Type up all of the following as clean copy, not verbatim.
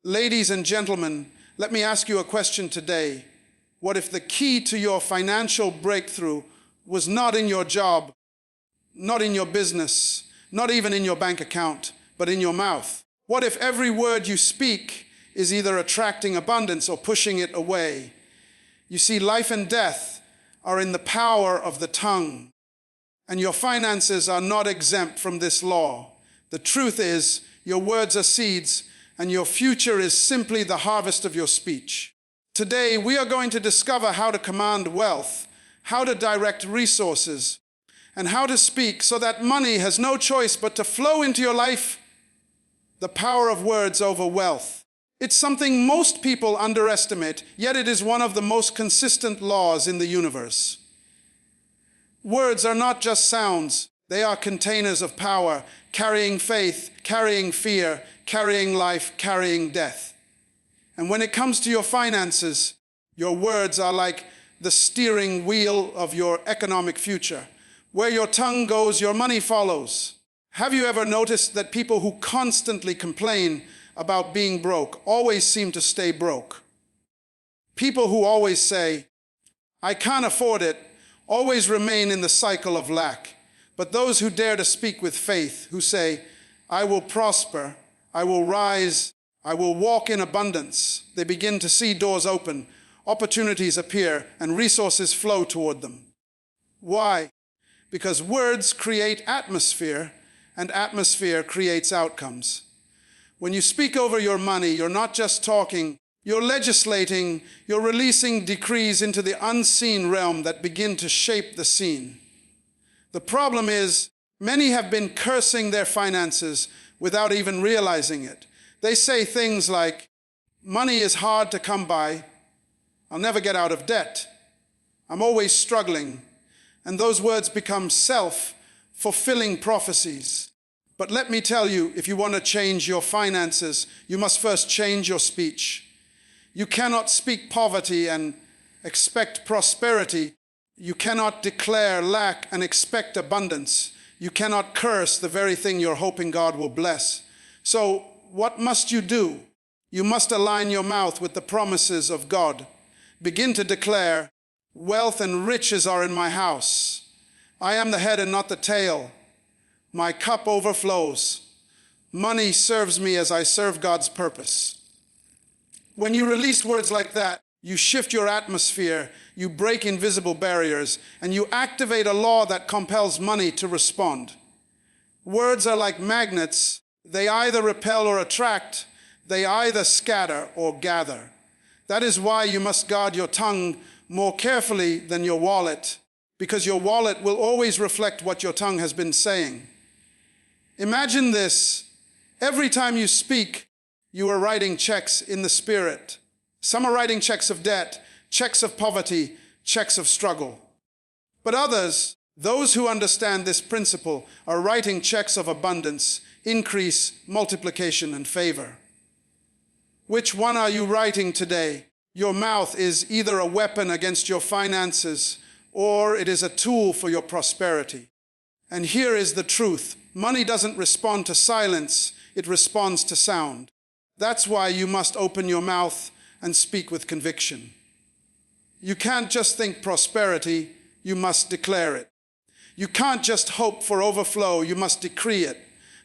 Ladies and gentlemen, let me ask you a question today. What if the key to your financial breakthrough was not in your job, not in your business, not even in your bank account, but in your mouth? What if every word you speak is either attracting abundance or pushing it away? You see, life and death are in the power of the tongue, and your finances are not exempt from this law. The truth is, your words are seeds, and your future is simply the harvest of your speech. Today, we are going to discover how to command wealth, how to direct resources, and how to speak so that money has no choice but to flow into your life. The power of words over wealth. It's something most people underestimate, yet it is one of the most consistent laws in the universe. Words are not just sounds. They are containers of power, carrying faith, carrying fear, carrying life, carrying death. And when it comes to your finances, your words are like the steering wheel of your economic future. Where your tongue goes, your money follows. Have you ever noticed that people who constantly complain about being broke always seem to stay broke? People who always say, "I can't afford it," always remain in the cycle of lack. But those who dare to speak with faith, who say, "I will prosper, I will rise, I will walk in abundance," they begin to see doors open, opportunities appear, and resources flow toward them. Why? Because words create atmosphere, and atmosphere creates outcomes. When you speak over your money, you're not just talking, you're legislating, you're releasing decrees into the unseen realm that begin to shape the scene. The problem is, many have been cursing their finances without even realizing it. They say things like, "Money is hard to come by," "I'll never get out of debt," "I'm always struggling," and those words become self-fulfilling prophecies. But let me tell you, if you want to change your finances, you must first change your speech. You cannot speak poverty and expect prosperity. You cannot declare lack and expect abundance. You cannot curse the very thing you're hoping God will bless. So what must you do? You must align your mouth with the promises of God. Begin to declare, "Wealth and riches are in my house. I am the head and not the tail. My cup overflows. Money serves me as I serve God's purpose." When you release words like that, you shift your atmosphere, you break invisible barriers, and you activate a law that compels money to respond. Words are like magnets. They either repel or attract. They either scatter or gather. That is why you must guard your tongue more carefully than your wallet, because your wallet will always reflect what your tongue has been saying. Imagine this. Every time you speak, you are writing checks in the spirit. Some are writing checks of debt, checks of poverty, checks of struggle. But others, those who understand this principle, are writing checks of abundance, increase, multiplication, and favor. Which one are you writing today? Your mouth is either a weapon against your finances, or it is a tool for your prosperity. And here is the truth. Money doesn't respond to silence, it responds to sound. That's why you must open your mouth and speak with conviction. You can't just think prosperity, you must declare it. You can't just hope for overflow, you must decree it.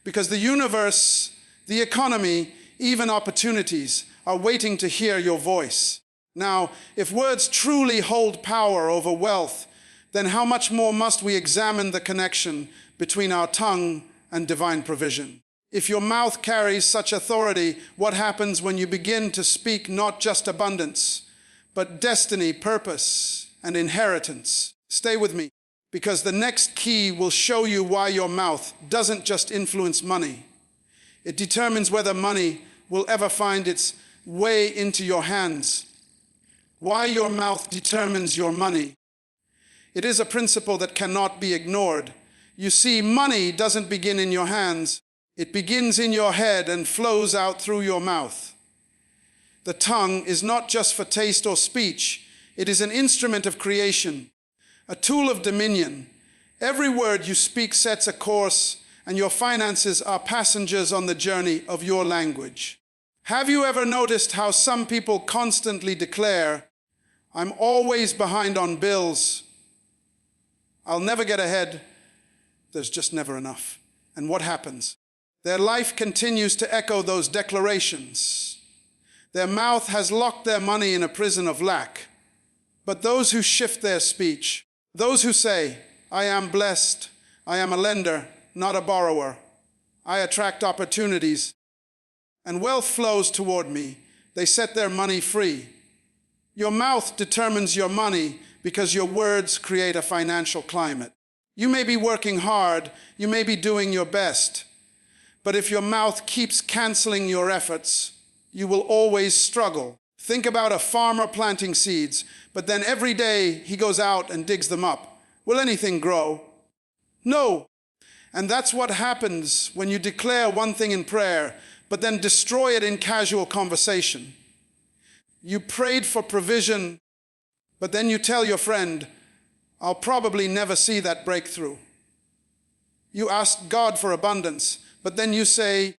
Because the universe, the economy, even opportunities are waiting to hear your voice. Now, if words truly hold power over wealth, then how much more must we examine the connection between our tongue and divine provision? If your mouth carries such authority, what happens when you begin to speak not just abundance, but destiny, purpose, and inheritance? Stay with me, because the next key will show you why your mouth doesn't just influence money. It determines whether money will ever find its way into your hands. Why your mouth determines your money. It is a principle that cannot be ignored. You see, money doesn't begin in your hands. It begins in your head and flows out through your mouth. The tongue is not just for taste or speech. It is an instrument of creation, a tool of dominion. Every word you speak sets a course, and your finances are passengers on the journey of your language. Have you ever noticed how some people constantly declare, "I'm always behind on bills. I'll never get ahead. There's just never enough." And what happens? Their life continues to echo those declarations. Their mouth has locked their money in a prison of lack. But those who shift their speech, those who say, "I am blessed, I am a lender, not a borrower. I attract opportunities, and wealth flows toward me," they set their money free. Your mouth determines your money because your words create a financial climate. You may be working hard, you may be doing your best, but if your mouth keeps canceling your efforts, you will always struggle. Think about a farmer planting seeds, but then every day he goes out and digs them up. Will anything grow? No. And that's what happens when you declare one thing in prayer, but then destroy it in casual conversation. You prayed for provision, but then you tell your friend, "I'll probably never see that breakthrough." You asked God for abundance, but then you say,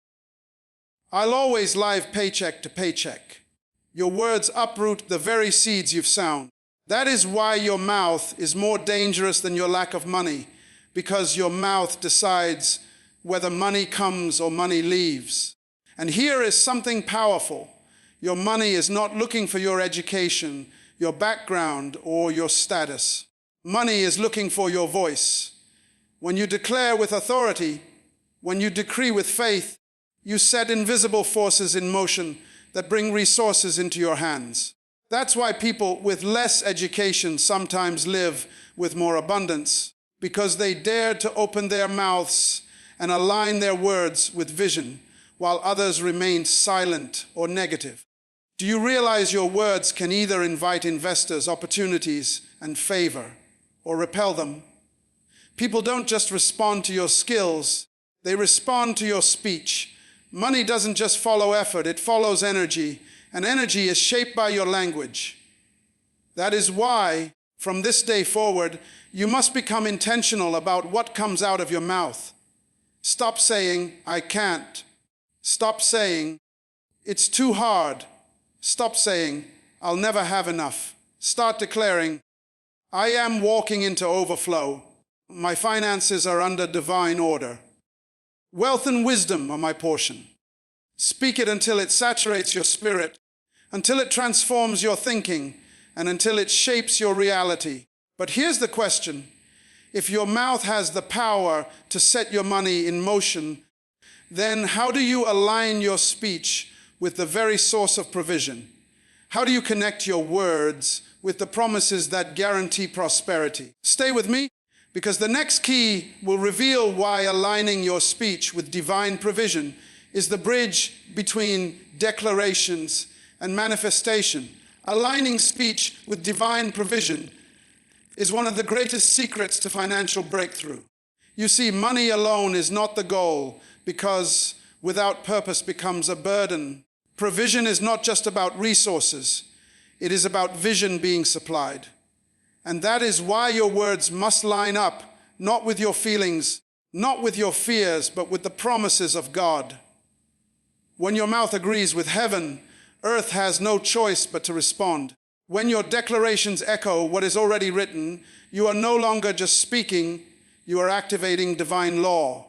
"I'll always live paycheck to paycheck." Your words uproot the very seeds you've sown. That is why your mouth is more dangerous than your lack of money, because your mouth decides whether money comes or money leaves. And here is something powerful. Your money is not looking for your education, your background, or your status. Money is looking for your voice. When you declare with authority, when you decree with faith, you set invisible forces in motion that bring resources into your hands. That's why people with less education sometimes live with more abundance, because they dared to open their mouths and align their words with vision, while others remained silent or negative. Do you realize your words can either invite investors, opportunities, and favor, or repel them? People don't just respond to your skills, they respond to your speech. Money doesn't just follow effort, it follows energy, and energy is shaped by your language. That is why, from this day forward, you must become intentional about what comes out of your mouth. Stop saying, "I can't." Stop saying, "It's too hard." Stop saying, "I'll never have enough." Start declaring, "I am walking into overflow. My finances are under divine order. Wealth and wisdom are my portion." Speak it until it saturates your spirit, until it transforms your thinking, and until it shapes your reality. But here's the question. If your mouth has the power to set your money in motion, then how do you align your speech with the very source of provision? How do you connect your words with the promises that guarantee prosperity? Stay with me, because the next key will reveal why aligning your speech with divine provision is the bridge between declarations and manifestation. Aligning speech with divine provision is one of the greatest secrets to financial breakthrough. You see, money alone is not the goal, because without purpose becomes a burden. Provision is not just about resources, it is about vision being supplied. And that is why your words must line up, not with your feelings, not with your fears, but with the promises of God. When your mouth agrees with heaven, earth has no choice but to respond. When your declarations echo what is already written, you are no longer just speaking, you are activating divine law.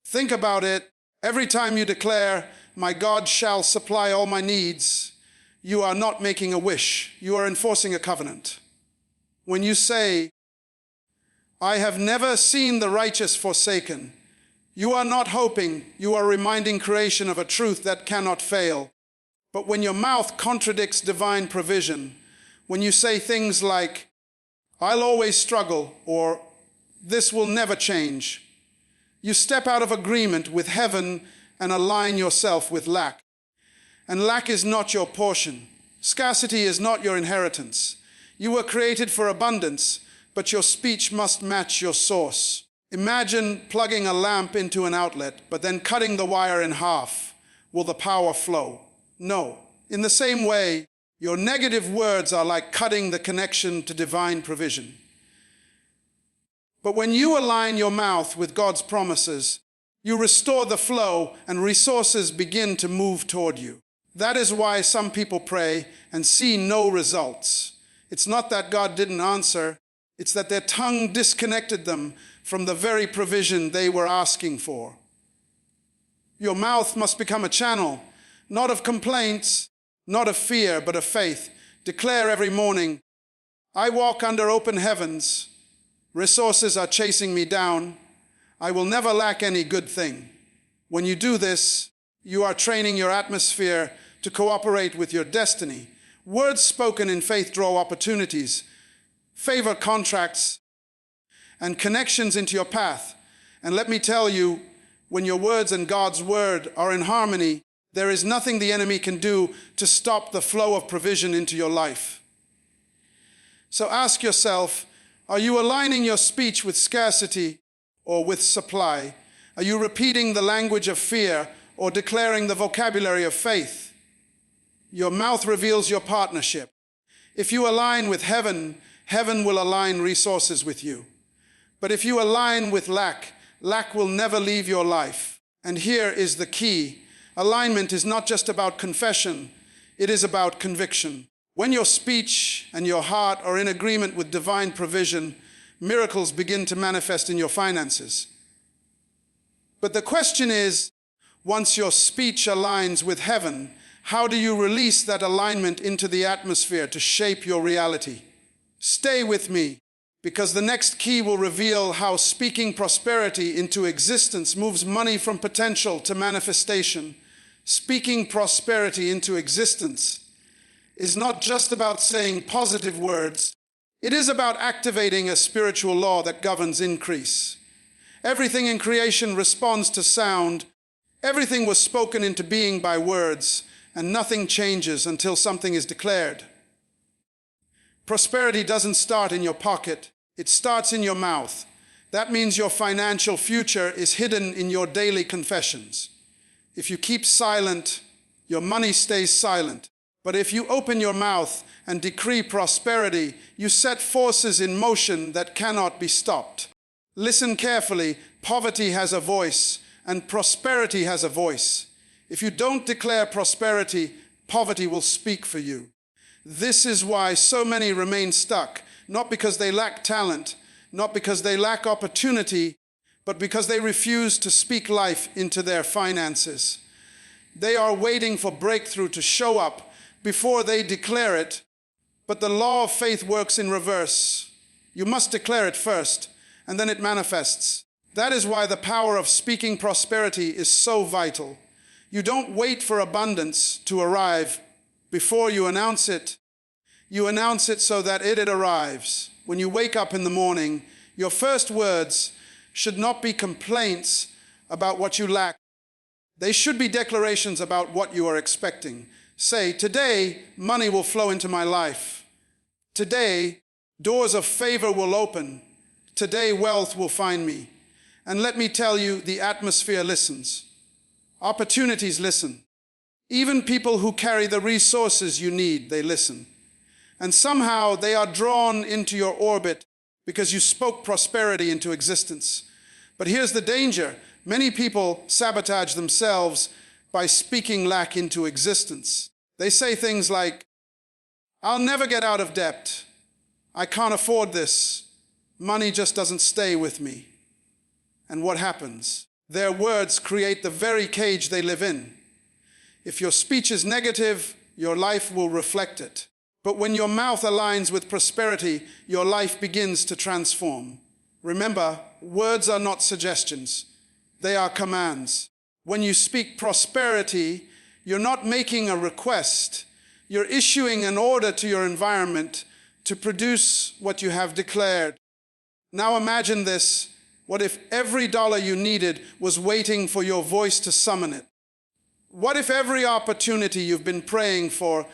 Think about it. Every time you declare, "My God shall supply all my needs," you are not making a wish, you are enforcing a covenant. When you say, "I have never seen the righteous forsaken," you are not hoping, you are reminding creation of a truth that cannot fail. But when your mouth contradicts divine provision, when you say things like, "I'll always struggle," or "This will never change," you step out of agreement with heaven and align yourself with lack. And lack is not your portion. Scarcity is not your inheritance. You were created for abundance, but your speech must match your source. Imagine plugging a lamp into an outlet, but then cutting the wire in half. Will the power flow? No. In the same way, your negative words are like cutting the connection to divine provision. But when you align your mouth with God's promises, You restore the flow, and resources begin to move toward you. That is why some people pray and see no results. It's not that God didn't answer, it's that their tongue disconnected them from the very provision they were asking for. Your mouth must become a channel, not of complaints, not of fear, but of faith. Declare every morning, I walk under open heavens. Resources are chasing me down. I will never lack any good thing. When you do this, you are training your atmosphere to cooperate with your destiny. Words spoken in faith draw opportunities, favor contracts, and connections into your path. And let me tell you, when your words and God's word are in harmony, there is nothing the enemy can do to stop the flow of provision into your life. So ask yourself, are you aligning your speech with scarcity or with supply? Are you repeating the language of fear or declaring the vocabulary of faith? Your mouth reveals your partnership. If you align with heaven, heaven will align resources with you. But if you align with lack, lack will never leave your life. And here is the key. Alignment is not just about confession, it is about conviction. When your speech and your heart are in agreement with divine provision, miracles begin to manifest in your finances. But the question is, once your speech aligns with heaven, how do you release that alignment into the atmosphere to shape your reality? Stay with me, because the next key will reveal how speaking prosperity into existence moves money from potential to manifestation. Speaking prosperity into existence is not just about saying positive words. It is about activating a spiritual law that governs increase. Everything in creation responds to sound. Everything was spoken into being by words, and nothing changes until something is declared. Prosperity doesn't start in your pocket, it starts in your mouth. That means your financial future is hidden in your daily confessions. If you keep silent, your money stays silent. But if you open your mouth and decree prosperity, you set forces in motion that cannot be stopped. Listen carefully. Poverty has a voice, and prosperity has a voice. If you don't declare prosperity, poverty will speak for you. This is why so many remain stuck, not because they lack talent, not because they lack opportunity, but because they refuse to speak life into their finances. They are waiting for breakthrough to show up before they declare it, but the law of faith works in reverse. You must declare it first, and then it manifests. That is why the power of speaking prosperity is so vital. You don't wait for abundance to arrive before you announce it. You announce it so that it arrives. When you wake up in the morning, your first words should not be complaints about what you lack. They should be declarations about what you are expecting. Say, today, money will flow into my life. Today, doors of favor will open. Today, wealth will find me. And let me tell you, the atmosphere listens. Opportunities listen. Even people who carry the resources you need, they listen. And somehow they are drawn into your orbit because you spoke prosperity into existence. But here's the danger. Many people sabotage themselves by speaking lack into existence. They say things like, I'll never get out of debt. I can't afford this. Money just doesn't stay with me. And what happens? Their words create the very cage they live in. If your speech is negative, your life will reflect it. But when your mouth aligns with prosperity, your life begins to transform. Remember, words are not suggestions. They are commands. When you speak prosperity, you're not making a request. You're issuing an order to your environment to produce what you have declared. Now imagine this. What if every dollar you needed was waiting for your voice to summon it? What if every opportunity you've been praying for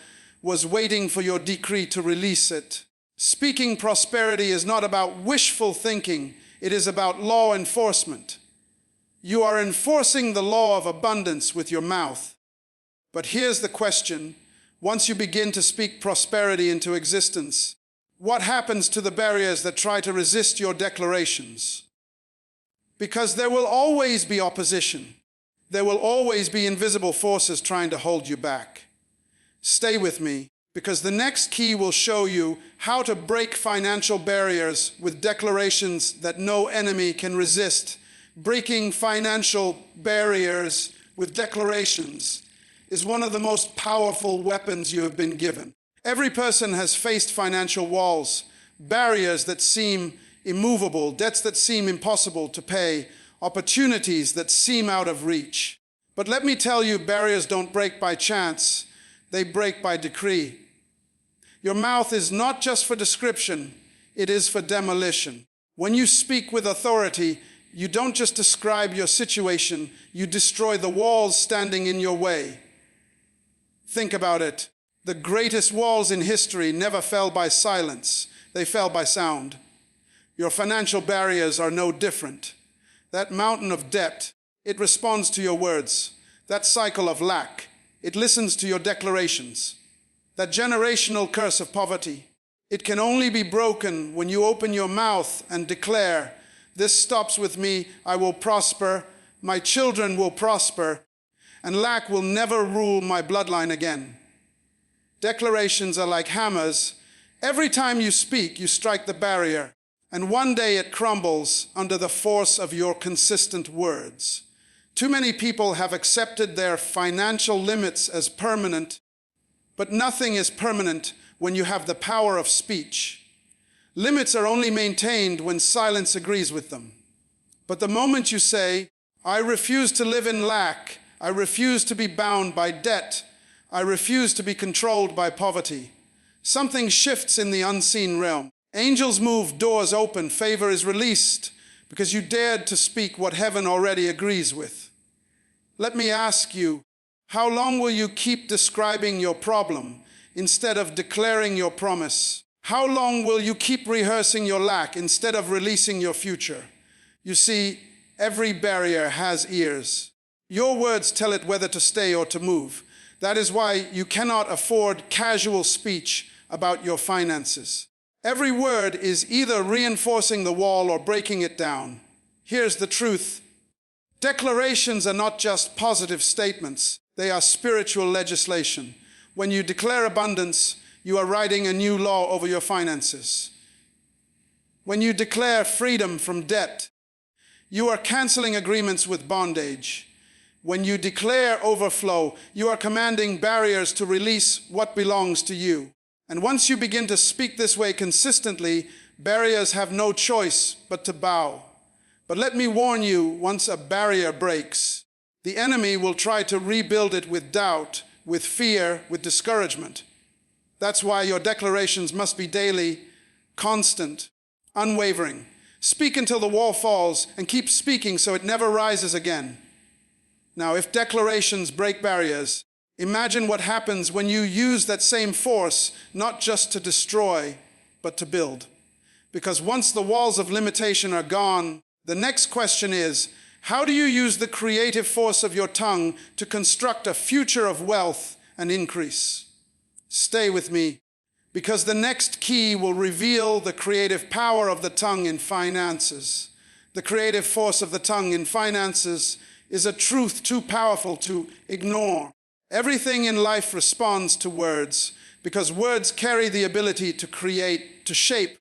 was waiting for your decree to release it? Speaking prosperity is not about wishful thinking. It is about law enforcement. You are enforcing the law of abundance with your mouth. But here's the question. Once you begin to speak prosperity into existence, what happens to the barriers that try to resist your declarations? Because there will always be opposition. There will always be invisible forces trying to hold you back. Stay with me, because the next key will show you how to break financial barriers with declarations that no enemy can resist. Breaking financial barriers with declarations is one of the most powerful weapons you have been given. Every person has faced financial walls, barriers that seem immovable, debts that seem impossible to pay, opportunities that seem out of reach. But let me tell you, barriers don't break by chance, they break by decree. Your mouth is not just for description, it is for demolition. When you speak with authority, you don't just describe your situation, you destroy the walls standing in your way. Think about it. The greatest walls in history never fell by silence, they fell by sound. Your financial barriers are no different. That mountain of debt, it responds to your words. That cycle of lack, it listens to your declarations. That generational curse of poverty, it can only be broken when you open your mouth and declare, "This stops with me, I will prosper, my children will prosper, and lack will never rule my bloodline again." Declarations are like hammers. Every time you speak, you strike the barrier, and one day it crumbles under the force of your consistent words. Too many people have accepted their financial limits as permanent, but nothing is permanent when you have the power of speech. Limits are only maintained when silence agrees with them. But the moment you say, "I refuse to live in lack, I refuse to be bound by debt, I refuse to be controlled by poverty," something shifts in the unseen realm. Angels move, doors open, favor is released, because you dared to speak what heaven already agrees with. Let me ask you, how long will you keep describing your problem instead of declaring your promise? How long will you keep rehearsing your lack instead of releasing your future? You see, every barrier has ears. Your words tell it whether to stay or to move. That is why you cannot afford casual speech about your finances. Every word is either reinforcing the wall or breaking it down. Here's the truth. Declarations are not just positive statements. They are spiritual legislation. When you declare abundance, you are writing a new law over your finances. When you declare freedom from debt, you are canceling agreements with bondage. When you declare overflow, you are commanding barriers to release what belongs to you. And once you begin to speak this way consistently, barriers have no choice but to bow. But let me warn you, once a barrier breaks, the enemy will try to rebuild it with doubt, with fear, with discouragement. That's why your declarations must be daily, constant, unwavering. Speak until the wall falls and keep speaking so it never rises again. Now, if declarations break barriers, imagine what happens when you use that same force not just to destroy, but to build. Because once the walls of limitation are gone, the next question is, how do you use the creative force of your tongue to construct a future of wealth and increase? Stay with me, because the next key will reveal the creative power of the tongue in finances. The creative force of the tongue in finances is a truth too powerful to ignore. Everything in life responds to words, because words carry the ability to create, to shape,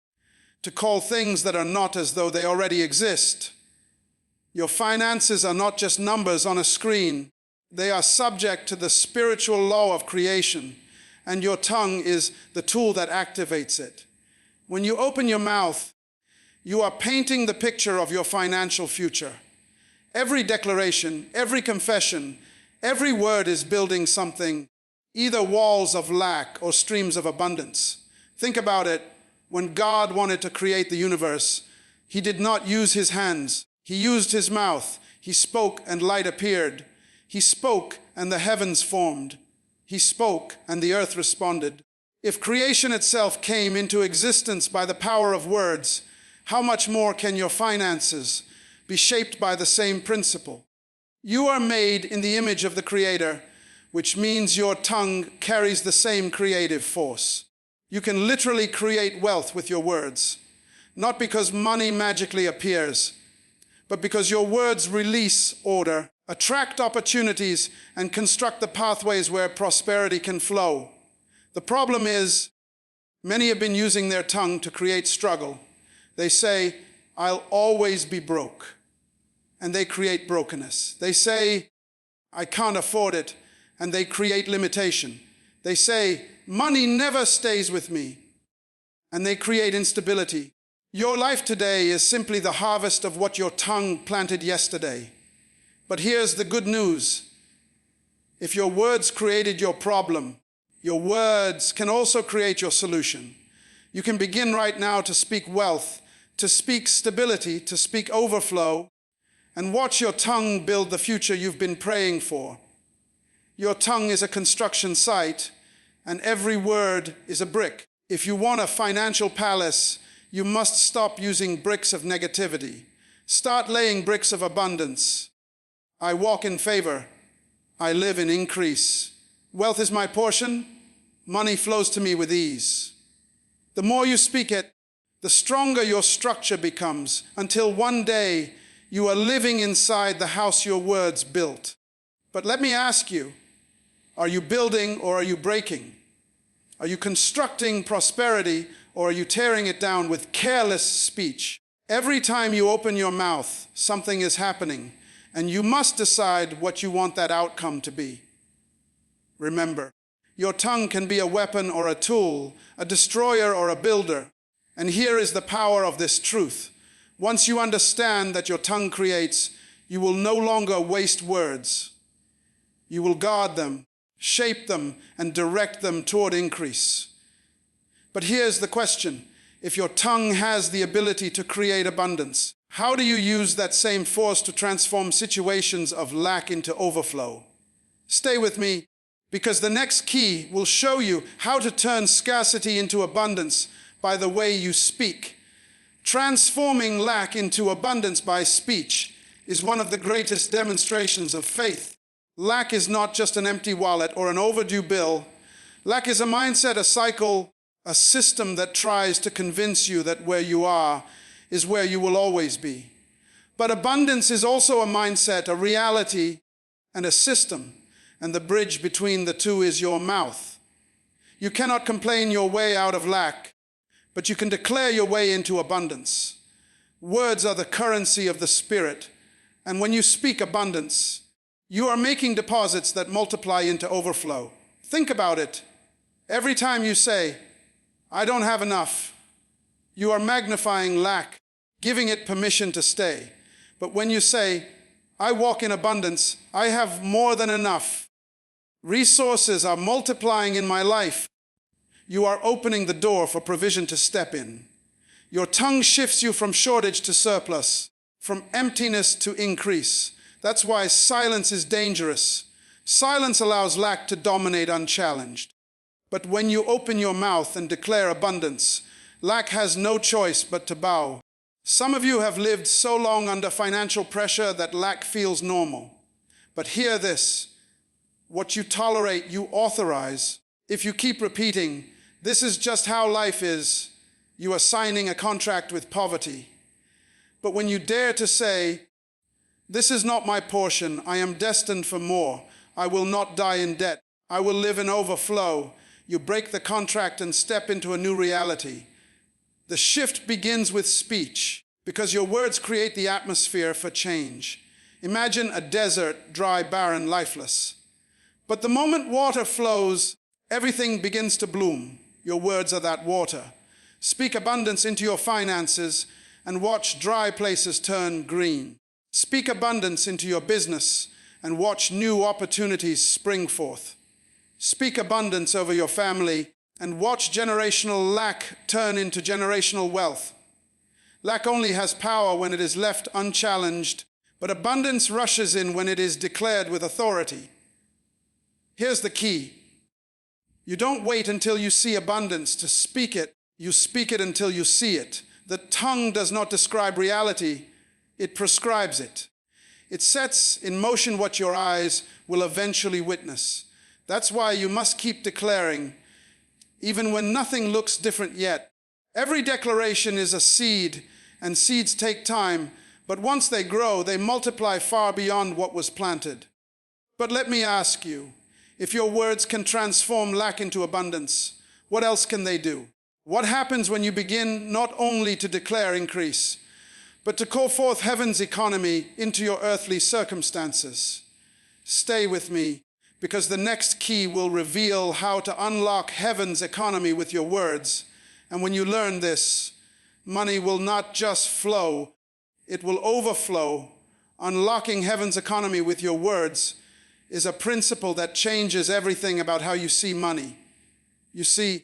to call things that are not as though they already exist. Your finances are not just numbers on a screen. They are subject to the spiritual law of creation, and your tongue is the tool that activates it. When you open your mouth, you are painting the picture of your financial future. Every declaration, every confession, every word is building something, either walls of lack or streams of abundance. Think about it. When God wanted to create the universe, he did not use his hands. He used his mouth. He spoke and light appeared. He spoke and the heavens formed. He spoke and the earth responded. If creation itself came into existence by the power of words, how much more can your finances be shaped by the same principle? You are made in the image of the Creator, which means your tongue carries the same creative force. You can literally create wealth with your words, not because money magically appears, but because your words release order, attract opportunities, and construct the pathways where prosperity can flow. The problem is, many have been using their tongue to create struggle. They say, "I'll always be broke," and they create brokenness. They say, "I can't afford it," and they create limitation. They say, "Money never stays with me," and they create instability. Your life today is simply the harvest of what your tongue planted yesterday. But here's the good news. If your words created your problem, your words can also create your solution. You can begin right now to speak wealth, to speak stability, to speak overflow, and watch your tongue build the future you've been praying for. Your tongue is a construction site, and every word is a brick. If you want a financial palace, you must stop using bricks of negativity. Start laying bricks of abundance. I walk in favor. I live in increase. Wealth is my portion. Money flows to me with ease. The more you speak it, the stronger your structure becomes, until one day you are living inside the house your words built. But let me ask you, are you building or are you breaking? Are you constructing prosperity or are you tearing it down with careless speech? Every time you open your mouth, something is happening, and you must decide what you want that outcome to be. Remember, your tongue can be a weapon or a tool, a destroyer or a builder. And here is the power of this truth. Once you understand that your tongue creates, you will no longer waste words. You will guard them, shape them, and direct them toward increase. But here's the question. If your tongue has the ability to create abundance, how do you use that same force to transform situations of lack into overflow? Stay with me, because the next key will show you how to turn scarcity into abundance by the way you speak. Transforming lack into abundance by speech is one of the greatest demonstrations of faith. Lack is not just an empty wallet or an overdue bill. Lack is a mindset, a cycle, a system that tries to convince you that where you are is where you will always be. But abundance is also a mindset, a reality, and a system, and the bridge between the two is your mouth. You cannot complain your way out of lack, but you can declare your way into abundance. Words are the currency of the Spirit, and when you speak abundance, you are making deposits that multiply into overflow. Think about it. Every time you say, "I don't have enough," you are magnifying lack, giving it permission to stay. But when you say, "I walk in abundance, I have more than enough. Resources are multiplying in my life," you are opening the door for provision to step in. Your tongue shifts you from shortage to surplus, from emptiness to increase. That's why silence is dangerous. Silence allows lack to dominate unchallenged. But when you open your mouth and declare abundance, lack has no choice but to bow. Some of you have lived so long under financial pressure that lack feels normal. But hear this, what you tolerate, you authorize. If you keep repeating, "This is just how life is," you are signing a contract with poverty. But when you dare to say, "This is not my portion, I am destined for more, I will not die in debt, I will live in overflow," you break the contract and step into a new reality. The shift begins with speech, because your words create the atmosphere for change. Imagine a desert, dry, barren, lifeless. But the moment water flows, everything begins to bloom. Your words are that water. Speak abundance into your finances and watch dry places turn green. Speak abundance into your business and watch new opportunities spring forth. Speak abundance over your family and watch generational lack turn into generational wealth. Lack only has power when it is left unchallenged, but abundance rushes in when it is declared with authority. Here's the key. You don't wait until you see abundance to speak it. You speak it until you see it. The tongue does not describe reality, it prescribes it. It sets in motion what your eyes will eventually witness. That's why you must keep declaring, even when nothing looks different yet. Every declaration is a seed, and seeds take time, But once they grow, they multiply far beyond what was planted. But let me ask you, if your words can transform lack into abundance, what else can they do? What happens when you begin not only to declare increase, but to call forth heaven's economy into your earthly circumstances? Stay with me, because the next key will reveal how to unlock heaven's economy with your words. And when you learn this, money will not just flow, it will overflow. Unlocking heaven's economy with your words is a principle that changes everything about how you see money. You see,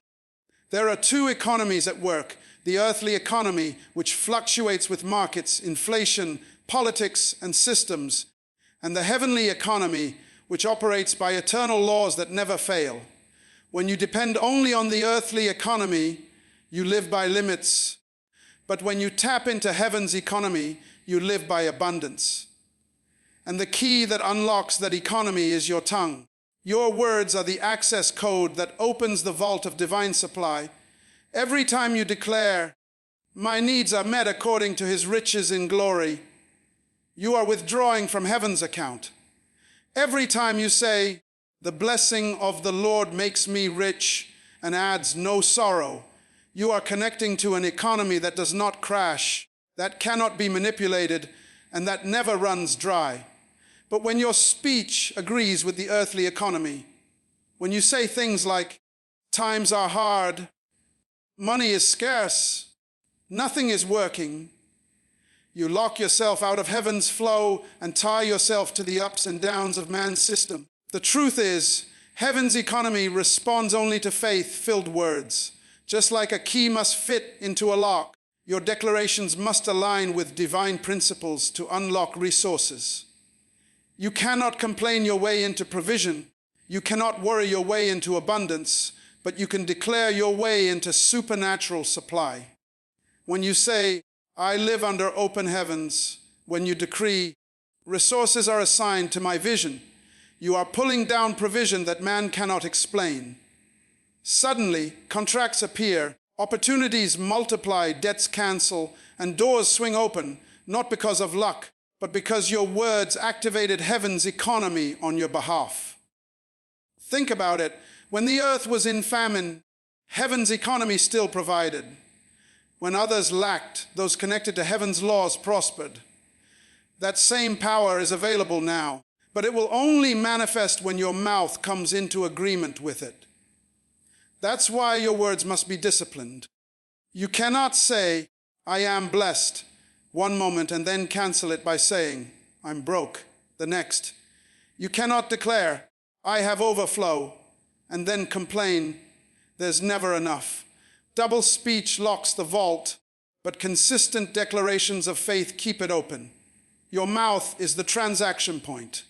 there are two economies at work: the earthly economy, which fluctuates with markets, inflation, politics, and systems, and the heavenly economy, which operates by eternal laws that never fail. When you depend only on the earthly economy, you live by limits. But when you tap into heaven's economy, you live by abundance. And the key that unlocks that economy is your tongue. Your words are the access code that opens the vault of divine supply. Every time you declare, "My needs are met according to his riches in glory," you are withdrawing from heaven's account. Every time you say, "The blessing of the Lord makes me rich and adds no sorrow," you are connecting to an economy that does not crash, that cannot be manipulated, and that never runs dry. But when your speech agrees with the earthly economy, when you say things like, "Times are hard," "Money is scarce," "Nothing is working," you lock yourself out of heaven's flow and tie yourself to the ups and downs of man's system. The truth is, heaven's economy responds only to faith-filled words. Just like a key must fit into a lock, your declarations must align with divine principles to unlock resources. You cannot complain your way into provision. You cannot worry your way into abundance, but you can declare your way into supernatural supply. When you say, "I live under open heavens," when you decree, "Resources are assigned to my vision," you are pulling down provision that man cannot explain. Suddenly, contracts appear, opportunities multiply, debts cancel, and doors swing open, not because of luck, but because your words activated heaven's economy on your behalf. Think about it. When the earth was in famine, heaven's economy still provided. When others lacked, those connected to heaven's laws prospered. That same power is available now, but it will only manifest when your mouth comes into agreement with it. That's why your words must be disciplined. You cannot say, "I am blessed," one moment and then cancel it by saying, "I'm broke," the next. You cannot declare, "I have overflow," and then complain, "There's never enough." Double speech locks the vault, but consistent declarations of faith keep it open. Your mouth is the transaction point.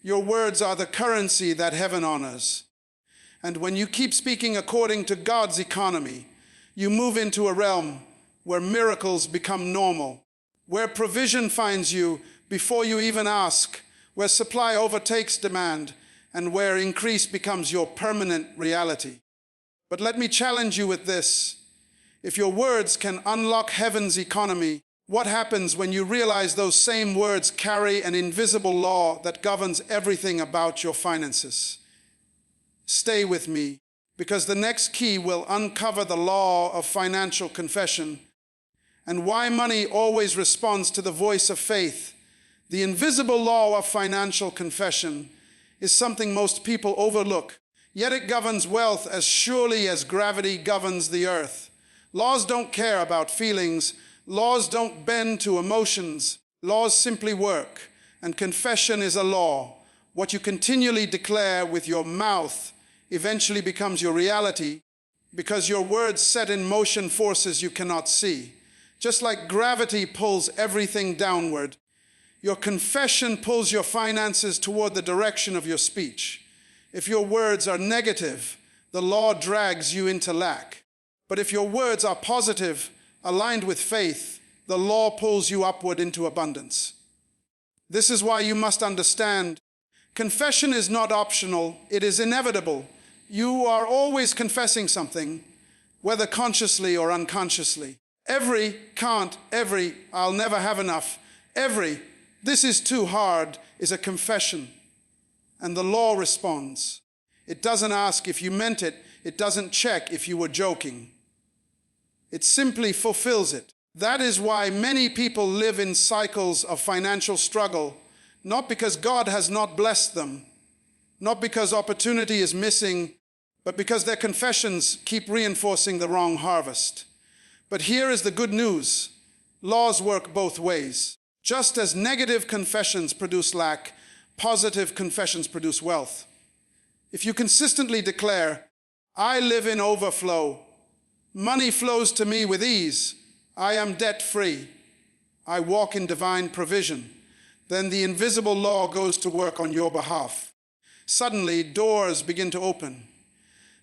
Your words are the currency that heaven honors. And when you keep speaking according to God's economy, you move into a realm where miracles become normal, where provision finds you before you even ask, where supply overtakes demand, and where increase becomes your permanent reality. But let me challenge you with this. If your words can unlock heaven's economy, what happens when you realize those same words carry an invisible law that governs everything about your finances? Stay with me, because the next key will uncover the law of financial confession and why money always responds to the voice of faith. The invisible law of financial confession is something most people overlook, yet it governs wealth as surely as gravity governs the earth. Laws don't care about feelings. Laws don't bend to emotions. Laws simply work, and confession is a law. What you continually declare with your mouth eventually becomes your reality, because your words set in motion forces you cannot see. Just like gravity pulls everything downward, your confession pulls your finances toward the direction of your speech. If your words are negative, the law drags you into lack. But if your words are positive, aligned with faith, the law pulls you upward into abundance. This is why you must understand, confession is not optional, it is inevitable. You are always confessing something, whether consciously or unconsciously. Every, can't, every, I'll never have enough, Every "this is too hard" is a confession, and the law responds. It doesn't ask if you meant it. It doesn't check if you were joking. It simply fulfills it. That is why many people live in cycles of financial struggle, not because God has not blessed them, not because opportunity is missing, but because their confessions keep reinforcing the wrong harvest. But here is the good news. Laws work both ways. Just as negative confessions produce lack, positive confessions produce wealth. If you consistently declare, "I live in overflow, money flows to me with ease, I am debt-free, I walk in divine provision," then the invisible law goes to work on your behalf. Suddenly, doors begin to open.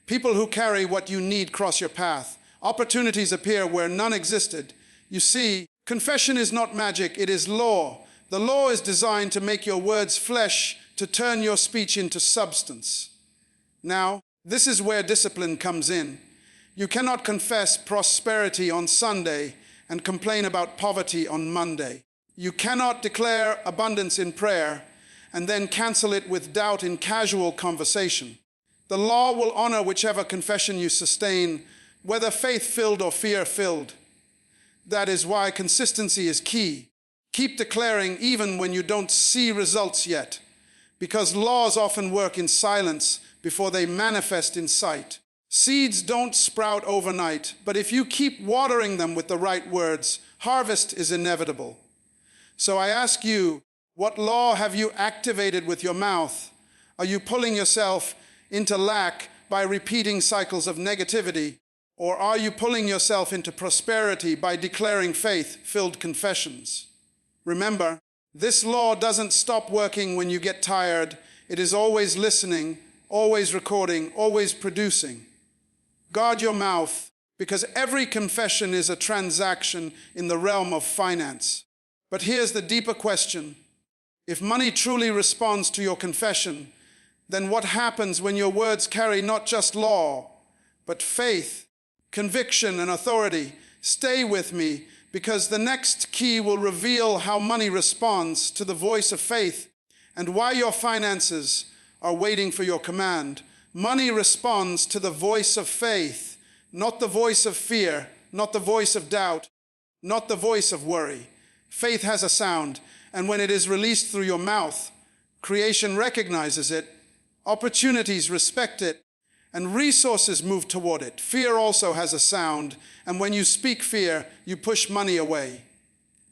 People who carry what you need cross your path. Opportunities appear where none existed. You see, confession is not magic, it is law. The law is designed to make your words flesh, to turn your speech into substance. Now, this is where discipline comes in. You cannot confess prosperity on Sunday and complain about poverty on Monday. You cannot declare abundance in prayer and then cancel it with doubt in casual conversation. The law will honor whichever confession you sustain, whether faith-filled or fear-filled. That is why consistency is key. Keep declaring even when you don't see results yet, because laws often work in silence before they manifest in sight. Seeds don't sprout overnight, but if you keep watering them with the right words, harvest is inevitable. So I ask you, what law have you activated with your mouth? Are you pulling yourself into lack by repeating cycles of negativity? Or are you pulling yourself into prosperity by declaring faith-filled confessions? Remember, this law doesn't stop working when you get tired. It is always listening, always recording, always producing. Guard your mouth, because every confession is a transaction in the realm of finance. But here's the deeper question. If money truly responds to your confession, then what happens when your words carry not just law, but faith, conviction, and authority? Stay with me, because the next key will reveal how money responds to the voice of faith and why your finances are waiting for your command. Money responds to the voice of faith, not the voice of fear, not the voice of doubt, not the voice of worry. Faith has a sound, and when it is released through your mouth, creation recognizes it, opportunities respect it, and resources move toward it. Fear also has a sound, and when you speak fear, you push money away.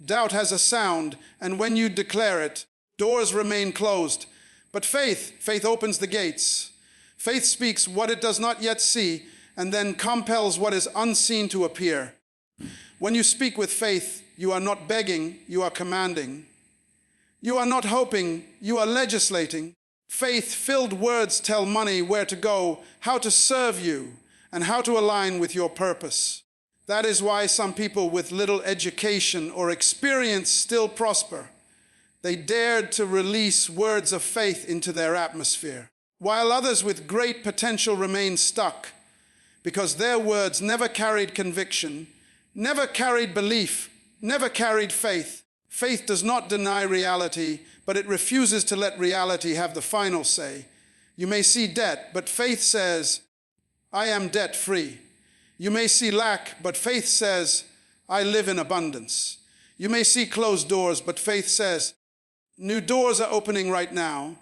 Doubt has a sound, and when you declare it, doors remain closed. But faith opens the gates. Faith speaks what it does not yet see, and then compels what is unseen to appear. When you speak with faith, you are not begging, you are commanding. You are not hoping, you are legislating. Faith-filled words tell money where to go, how to serve you, and how to align with your purpose. That is why some people with little education or experience still prosper. They dared to release words of faith into their atmosphere, while others with great potential remain stuck because their words never carried conviction, never carried belief, never carried faith. Faith does not deny reality, but it refuses to let reality have the final say. You may see debt, but faith says, "I am debt-free." You may see lack, but faith says, "I live in abundance." You may see closed doors, but faith says, "New doors are opening right now."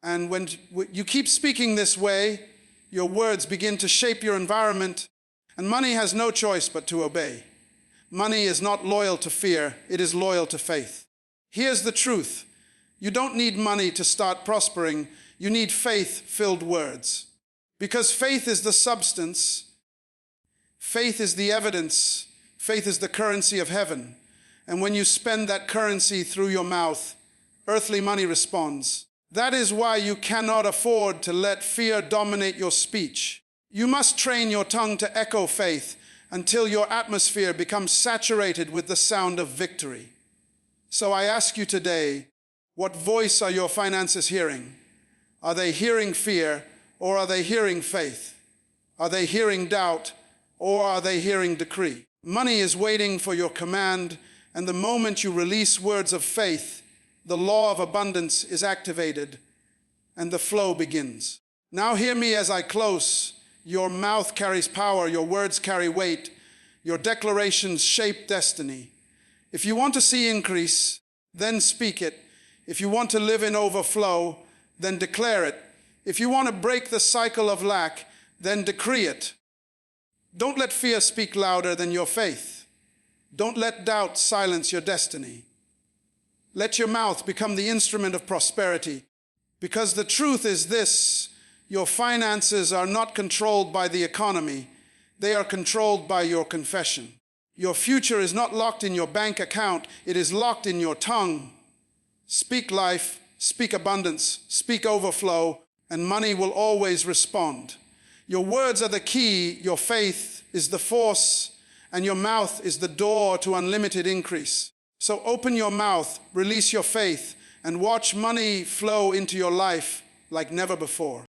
And when you keep speaking this way, your words begin to shape your environment, and money has no choice but to obey. Money is not loyal to fear, it is loyal to faith. Here's the truth. You don't need money to start prospering, you need faith-filled words. Because faith is the substance, faith is the evidence, faith is the currency of heaven. And when you spend that currency through your mouth, earthly money responds. That is why you cannot afford to let fear dominate your speech. You must train your tongue to echo faith until your atmosphere becomes saturated with the sound of victory. So I ask you today, what voice are your finances hearing? Are they hearing fear, or are they hearing faith? Are they hearing doubt, or are they hearing decree? Money is waiting for your command, And the moment you release words of faith, the law of abundance is activated and the flow begins. Now hear me as I close. Your mouth carries power, your words carry weight, your declarations shape destiny. If you want to see increase, then speak it. If you want to live in overflow, then declare it. If you want to break the cycle of lack, then decree it. Don't let fear speak louder than your faith. Don't let doubt silence your destiny. Let your mouth become the instrument of prosperity. Because the truth is this, your finances are not controlled by the economy. They are controlled by your confession. Your future is not locked in your bank account. It is locked in your tongue. Speak life, speak abundance, speak overflow, and money will always respond. Your words are the key, your faith is the force, and your mouth is the door to unlimited increase. So open your mouth, release your faith, and watch money flow into your life like never before.